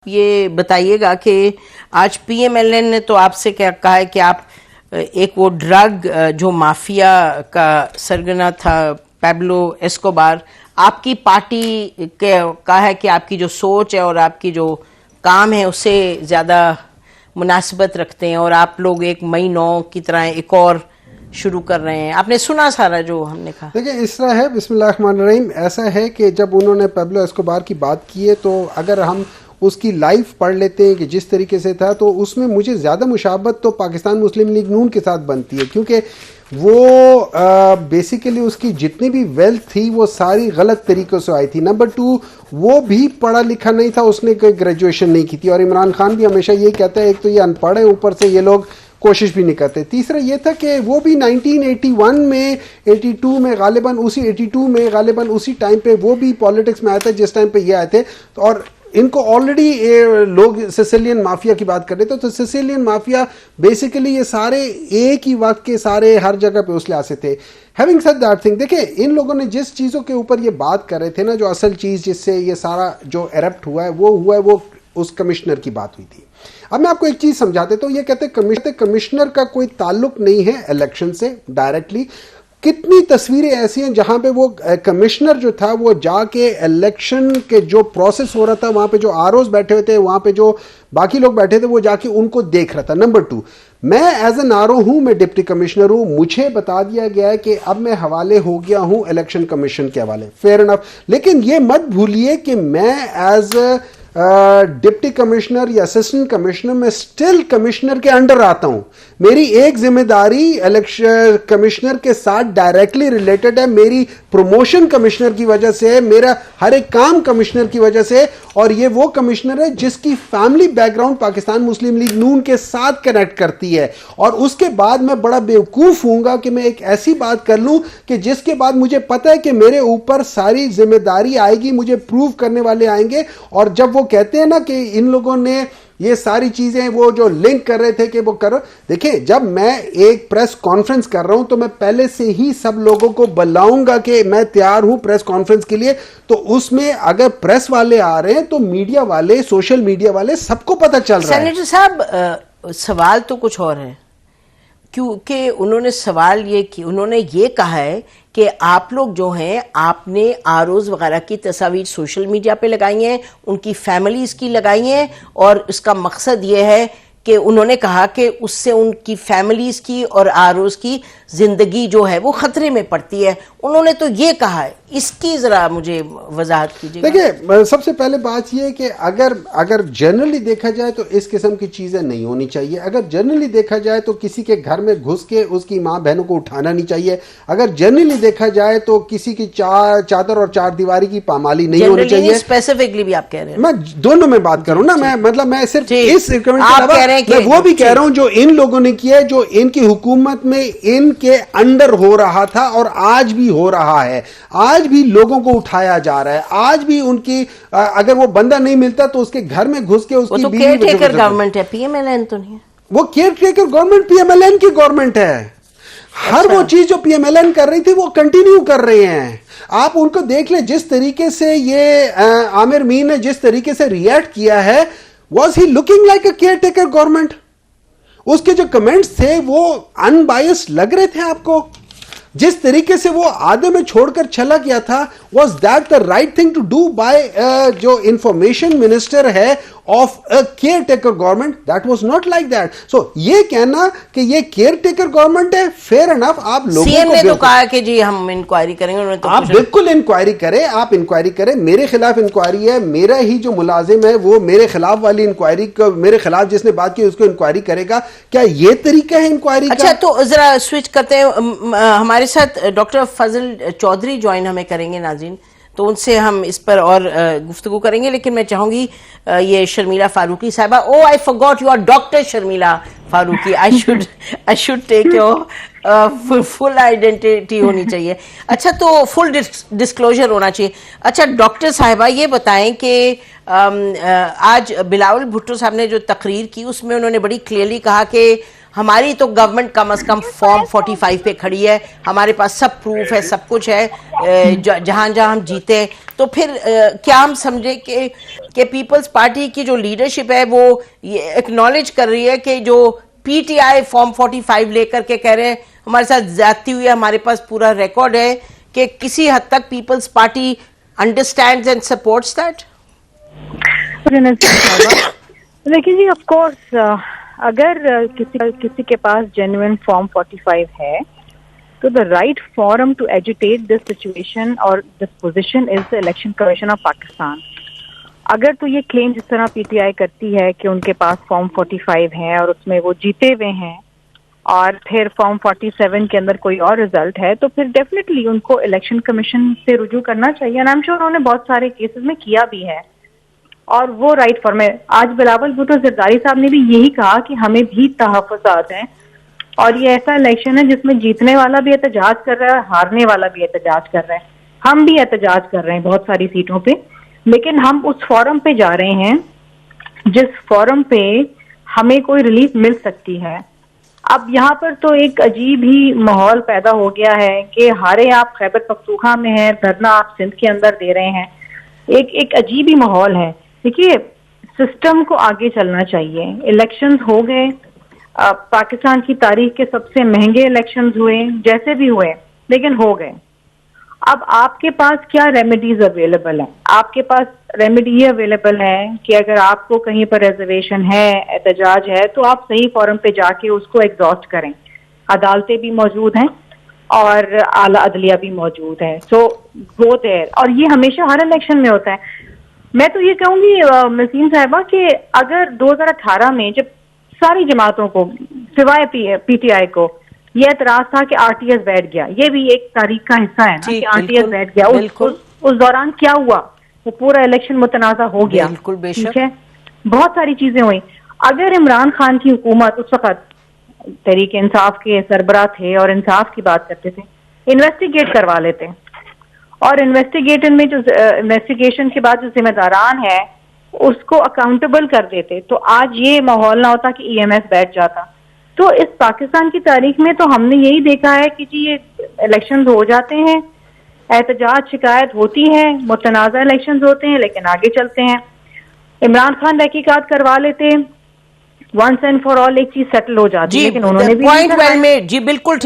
ये बताइएगा कि आज पीएमएलएन ने तो आपसे क्या कहा है कि आप एक वो ड्रग जो माफिया का सरगना था पैब्लो एस्कोबार, आपकी पार्टी का है कि आपकी जो सोच है और आपकी जो काम है उससे ज़्यादा मुनासिबत रखते हैं और आप लोग एक मई 9 की तरह एक और शुरू कर रहे हैं। आपने सुना सारा जो हमने कहा? देखिए इस तरह है, बिस्मिल्लाहिर्रहमानिर्रहीम, ऐसा है कि जब उन्होंने पैब्लो एस्कोबार की बात की है तो अगर हम उसकी लाइफ पढ़ लेते हैं कि जिस तरीके से था, तो उसमें मुझे ज़्यादा मुशाबत तो पाकिस्तान मुस्लिम लीग नून के साथ बनती है, क्योंकि वो बेसिकली उसकी जितनी भी वेल्थ थी वो सारी गलत तरीक़ों से आई थी। नंबर 2, वो भी पढ़ा लिखा नहीं था, उसने कोई ग्रेजुएशन नहीं की थी। और इमरान खान भी हमेशा ये कहता है एक तो ये अनपढ़ है, ऊपर से ये लोग कोशिश भी नहीं करते। तीसरा ये था कि वो भी 1981 में 82 में गालिबन उसी 82 में गालिबन उसी टाइम पे वो भी पॉलिटिक्स में आया था जिस टाइम पे ये आए थे। तो और इनको ऑलरेडी लोग सिसिलियन माफिया की बात कर रहे थे, तो सिसिलियन माफिया बेसिकली ये सारे एक ही वक्त के सारे हर जगह पे उस लिहाज से थे। हैविंग सेड दैट थिंग, देखिए इन लोगों ने जिस चीज़ों के ऊपर ये बात कर रहे थे ना, जो असल चीज़ जिससे ये सारा जो एरप्ट हुआ है वो उस कमिश्नर की बात हुई थी। अब मैं आपको एक चीज समझा देता हूं, ये कहते हैं कमिश्नर का कोई ताल्लुक नहीं है इलेक्शन से डायरेक्टली। कितनी तस्वीरें ऐसी हैं जहां पे वो कमिश्नर जो था वो जाके इलेक्शन के जो प्रोसेस हो रहा था वहां पे जो आरओज बैठे हुए थे, वहां पे जो बाकी लोग बैठे थे, वो जाके उनको देख रहा था। नंबर 2, मैं एज एन आरओ हूं, मैं डिप्टी कमिश्नर हूं, मुझे बता दिया गया है कि अब मैं हवाले हो गया हूं इलेक्शन कमीशन के हवाले, फेयर इनफ। लेकिन ये मत भूलिए कि मैं एज डिप्टी कमिश्नर या असिस्टेंट कमिश्नर में स्टिल कमिश्नर के अंडर आता हूं। मेरी एक जिम्मेदारी इलेक्शन कमिश्नर के साथ डायरेक्टली रिलेटेड है, मेरी प्रमोशन कमिश्नर की वजह से, मेरा हर एक काम कमिश्नर की वजह से। और ये वो कमिश्नर है जिसकी फैमिली बैकग्राउंड पाकिस्तान मुस्लिम लीग नून के साथ कनेक्ट करती है। और उसके बाद मैं बड़ा बेवकूफ हूंगा कि मैं एक ऐसी बात कर लूं कि जिसके बाद मुझे पता है कि मेरे ऊपर सारी जिम्मेदारी आएगी, मुझे प्रूव करने वाले आएंगे। और जब वो कहते हैं ना कि इन लोगों ने ये सारी चीजें वो जो लिंक कर रहे थे कि वो करो, देखिए जब मैं एक प्रेस कॉन्फ्रेंस कर रहा हूं तो मैं पहले से ही सब लोगों को बुलाऊंगा कि मैं तैयार हूं प्रेस कॉन्फ्रेंस के लिए। तो उसमें अगर प्रेस वाले आ रहे हैं तो मीडिया वाले, सोशल मीडिया वाले, सबको पता चल रहा है। सेनेटर साहब, सवाल तो कुछ और है, क्योंकि उन्होंने सवाल ये कि उन्होंने ये कहा है कि आप लोग जो हैं आपने आरओज वगैरह की तस्वीर सोशल मीडिया पे लगाई हैं, उनकी फैमिलीज की लगाई हैं, और इसका मकसद ये है कि उन्होंने कहा कि उससे उनकी फैमिलीज की और आरओज की जिंदगी जो है वो खतरे में पड़ती है। उन्होंने तो ये कहा है, इसकी जरा मुझे वजाहत कीजिए। देखिए सबसे पहले बात यह है कि अगर जनरली देखा जाए तो इस किस्म की चीजें नहीं होनी चाहिए। अगर जनरली देखा जाए तो किसी के घर में घुस के उसकी माँ बहनों को उठाना नहीं चाहिए। अगर जनरली देखा जाए तो किसी की चादर और चार दीवारी की पामाली नहीं होनी चाहिए। स्पेसिफिकली भी आप कह रहे हैं? मैं दोनों में बात करूं ना, मैं मतलब मैं सिर्फ इस रिकमेंड के अलावा मैं वो भी कह रहा हूं जो इन लोगों ने किया है, जो इनकी हुकूमत में इनके अंडर हो रहा था और आज भी हो रहा है। आज भी लोगों को उठाया जा रहा है, आज भी उनकी अगर वो बंदा नहीं मिलता तो उसके घर में घुस के उसकी वो तो केयर टेकर गवर्नमेंट है, पीएमएलएन तो नहीं है। वो केयर टेकर गवर्नमेंट पीएमएलएन की गवर्नमेंट है। हर वो चीज जो पीएमएलएन कर रही थी वो कंटिन्यू कर रहे हैं। आप उनको देख ले, जिस तरीके से ये आमिर मीर ने जिस तरीके से रिएक्ट किया है, was he looking like a caretaker government? उसके जो कमेंट्स थे वो अनबायस्ड लग रहे थे आपको? जिस तरीके से वो आधे में छोड़कर चला गया था, was that the right thing to do by जो इंफॉर्मेशन मिनिस्टर है of a caretaker government? That was not like that. So ये कहना कि ये केयर टेकर गवर्नमेंट है, फेयर एनफ। आप लोगों सीएम ने तो कहा कि जी हम इंक्वायरी करेंगे। उन्होंने तो आप बिल्कुल इंक्वायरी करें, आप इंक्वायरी करें। मेरे खिलाफ इंक्वायरी है, मेरा ही जो मुलाजिम है वो मेरे खिलाफ वाली इंक्वायरी को, मेरे खिलाफ जिसने बात की उसको इंक्वायरी करेगा। क्या ये तरीका है इंक्वायरी का? अच्छा, तो जरा स्विच करते हैं। हमारे साथ डॉक्टर फजल चौधरी ज्वाइन हमें करेंगे नाज़रीन, तो उनसे हम इस पर और गुफ्तगू करेंगे। लेकिन मैं चाहूंगी ये शर्मिला फारूकी साहिबा, oh I forgot you are doctor Sharmila Farooqui, I should take your full identity होनी चाहिए। अच्छा, तो फुल डिस्क्लोजर होना चाहिए। अच्छा डॉक्टर साहिबा, ये बताएं कि आज बिलावल भुट्टो साहब ने जो तकरीर की उसमें उन्होंने बड़ी क्लियरली कहा कि हमारी तो गवर्नमेंट कम से कम फॉर्म 45 पे खड़ी है, हमारे पास सब प्रूफ है, सब कुछ है, जहां जहां हम जीते। तो फिर क्या हम समझे कि पीपल्स पार्टी की जो लीडरशिप है वो ये एक्नॉलेज कर रही है कि जो पीटीआई फॉर्म 45 लेकर के कह रहे हैं हमारे साथ ज्यादती हुई है, हमारे पास पूरा रिकॉर्ड है, कि किसी हद तक peoples party understands and supports that? देखिए जी, ऑफ कोर्स अगर किसी के पास जेन्युइन फॉर्म 45 है तो द राइट फॉरम टू एजुटेट दिस सिचुएशन और this position is the election commission of Pakistan. अगर तो ये क्लेम जिस तरह पीटीआई करती है कि उनके पास फॉर्म 45 है और उसमें वो जीते हुए हैं और फिर फॉर्म 47 के अंदर कोई और रिजल्ट है, तो फिर डेफिनेटली उनको इलेक्शन कमीशन से रुजू करना चाहिए। एंड आई एम श्योर उन्होंने बहुत सारे केसेस में किया भी है और वो राइट फॉर्म है। आज बिलावल भुट्टो जरदारी साहब ने भी यही कहा कि हमें भी तहफ़्फ़ुज़ात हैं और ये ऐसा इलेक्शन है जिसमें जीतने वाला भी एहतजाज कर रहा है, हारने वाला भी एहतजाज कर रहा है। हम भी एहतजाज कर रहे हैं बहुत सारी सीटों पे, लेकिन हम उस फोरम पे जा रहे हैं जिस फोरम पे हमें कोई रिलीफ मिल सकती है। अब यहाँ पर तो एक अजीब ही माहौल पैदा हो गया है कि हारे आप खैबर पख्तूनख्वा में हैं, धरना आप सिंध के अंदर दे रहे हैं। एक अजीब ही माहौल है। देखिए, सिस्टम को आगे चलना चाहिए। इलेक्शंस हो गए, पाकिस्तान की तारीख के सबसे महंगे इलेक्शंस हुए, जैसे भी हुए, लेकिन हो गए। अब आपके पास क्या रेमेडीज अवेलेबल है? आपके पास रेमेडी ये अवेलेबल है कि अगर आपको कहीं पर रिजर्वेशन है, एहतजाज है, तो आप सही फोरम पे जाके उसको एग्जॉस्ट करें। अदालतें भी मौजूद हैं और आला अदलिया भी मौजूद है, सो गो देयर। और ये हमेशा हर इलेक्शन में होता है। मैं तो ये कहूंगी नसीम साहिबा कि अगर 2018 में जब सारी जमातों को सिवाय पीटीआई को ये एतराज था कि आरटीएस बैठ गया, ये भी एक तारीख का हिस्सा है ना कि आरटीएस बैठ गया, उस दौरान क्या हुआ? वो पूरा इलेक्शन मुतनाज़ा हो गया। ठीक है, बहुत सारी चीजें हुई। अगर इमरान खान की हुकूमत उस वक्त तहरीक इंसाफ के सरबराह थे और इंसाफ की बात करते थे, इन्वेस्टिगेट करवा लेते और इन्वेस्टिगेशन के बाद जो जिम्मेदारान है उसको अकाउंटेबल कर देते, तो आज ये माहौल ना होता कि ईएमएस बैठ जाता। तो इस पाकिस्तान की तारीख में तो हमने यही देखा है कि जी ये इलेक्शंस हो जाते हैं, एहतजाज शिकायत होती है, मुतनाज़ा इलेक्शंस होते हैं, लेकिन आगे चलते हैं। इमरान खान तहकीकात करवा लेते, वंस एंड फॉर ऑल एक चीज सेटल हो जाती है, लेकिन उन्होंने भी पॉइंट वेल मेड जी, बिल्कुल ठीक।